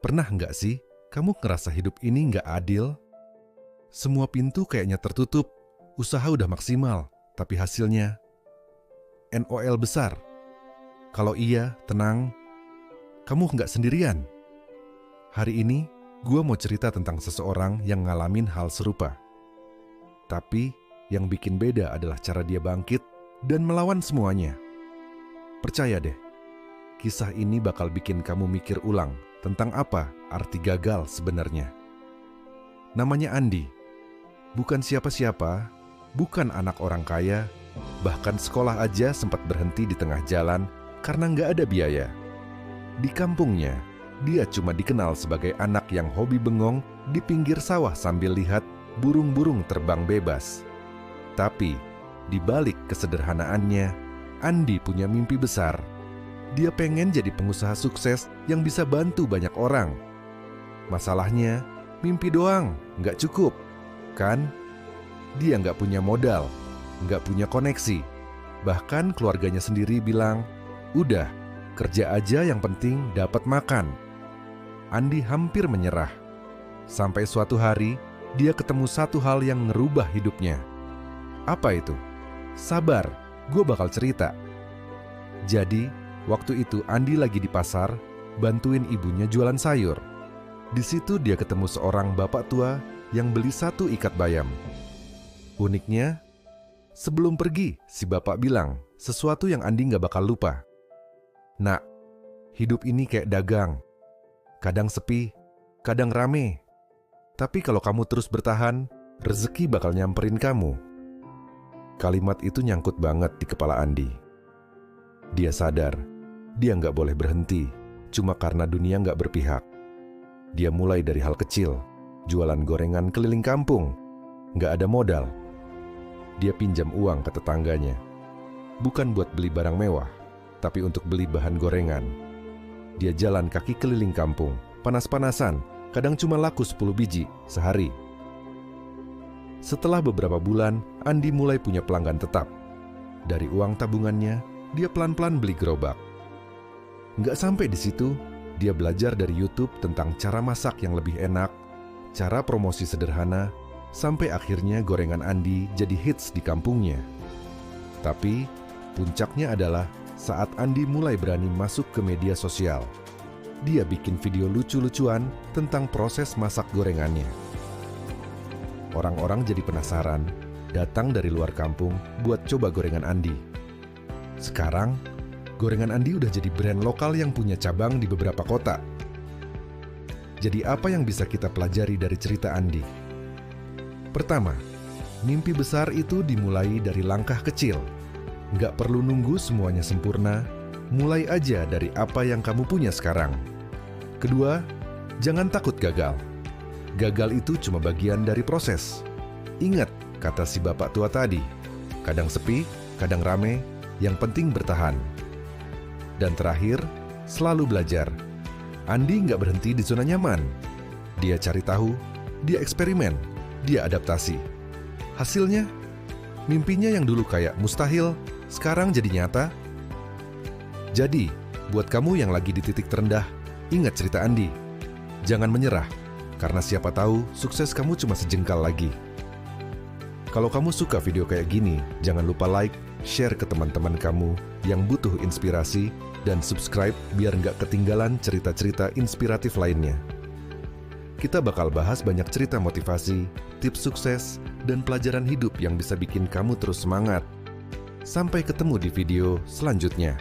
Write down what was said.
Pernah nggak sih kamu ngerasa hidup ini nggak adil? Semua pintu kayaknya tertutup, usaha udah maksimal, tapi hasilnya NOL besar. Kalau iya, tenang, kamu nggak sendirian. Hari ini, gue mau cerita tentang seseorang yang ngalamin hal serupa. Tapi, yang bikin beda adalah cara dia bangkit dan melawan semuanya. Percaya deh, kisah ini bakal bikin kamu mikir ulang tentang apa arti gagal sebenarnya. Namanya Andi. Bukan siapa-siapa, bukan anak orang kaya, bahkan sekolah aja sempat berhenti di tengah jalan karena nggak ada biaya. Di kampungnya, dia cuma dikenal sebagai anak yang hobi bengong di pinggir sawah sambil lihat burung-burung terbang bebas. Tapi, di balik kesederhanaannya, Andi punya mimpi besar. Dia pengen jadi pengusaha sukses yang bisa bantu banyak orang. Masalahnya, mimpi doang nggak cukup, kan? Dia nggak punya modal, nggak punya koneksi. Bahkan keluarganya sendiri bilang, udah, kerja aja yang penting dapat makan. Andi hampir menyerah. Sampai suatu hari, dia ketemu satu hal yang ngerubah hidupnya. Apa itu? Sabar, gue bakal cerita. Jadi, waktu itu Andi lagi di pasar, bantuin ibunya jualan sayur. Di situ dia ketemu seorang bapak tua yang beli satu ikat bayam. Uniknya, sebelum pergi, si bapak bilang sesuatu yang Andi gak bakal lupa. Nak, hidup ini kayak dagang. Kadang sepi, kadang rame. Tapi kalau kamu terus bertahan, rezeki bakal nyamperin kamu. Kalimat itu nyangkut banget di kepala Andi. Dia sadar, dia nggak boleh berhenti, cuma karena dunia nggak berpihak. Dia mulai dari hal kecil, jualan gorengan keliling kampung, nggak ada modal. Dia pinjam uang ke tetangganya, bukan buat beli barang mewah, tapi untuk beli bahan gorengan. Dia jalan kaki keliling kampung, panas-panasan, kadang cuma laku 10 biji sehari. Setelah beberapa bulan, Andi mulai punya pelanggan tetap. Dari uang tabungannya, dia pelan-pelan beli gerobak. Nggak sampai di situ, dia belajar dari YouTube tentang cara masak yang lebih enak, cara promosi sederhana, sampai akhirnya gorengan Andi jadi hits di kampungnya. Tapi, puncaknya adalah saat Andi mulai berani masuk ke media sosial. Dia bikin video lucu-lucuan tentang proses masak gorengannya. Orang-orang jadi penasaran, datang dari luar kampung buat coba gorengan Andi. Sekarang, gorengan Andi udah jadi brand lokal yang punya cabang di beberapa kota. Jadi apa yang bisa kita pelajari dari cerita Andi? Pertama, mimpi besar itu dimulai dari langkah kecil. Nggak perlu nunggu semuanya sempurna, mulai aja dari apa yang kamu punya sekarang. Kedua, jangan takut gagal. Gagal itu cuma bagian dari proses. Ingat kata si bapak tua tadi, kadang sepi, kadang rame, yang penting bertahan. Dan terakhir, selalu belajar. Andi nggak berhenti di zona nyaman. Dia cari tahu, dia eksperimen, dia adaptasi. Hasilnya, mimpinya yang dulu kayak mustahil, sekarang jadi nyata. Jadi, buat kamu yang lagi di titik terendah, ingat cerita Andi. Jangan menyerah, karena siapa tahu sukses kamu cuma sejengkal lagi. Kalau kamu suka video kayak gini, jangan lupa like, share ke teman-teman kamu yang butuh inspirasi, dan subscribe biar nggak ketinggalan cerita-cerita inspiratif lainnya. Kita bakal bahas banyak cerita motivasi, tips sukses, dan pelajaran hidup yang bisa bikin kamu terus semangat. Sampai ketemu di video selanjutnya.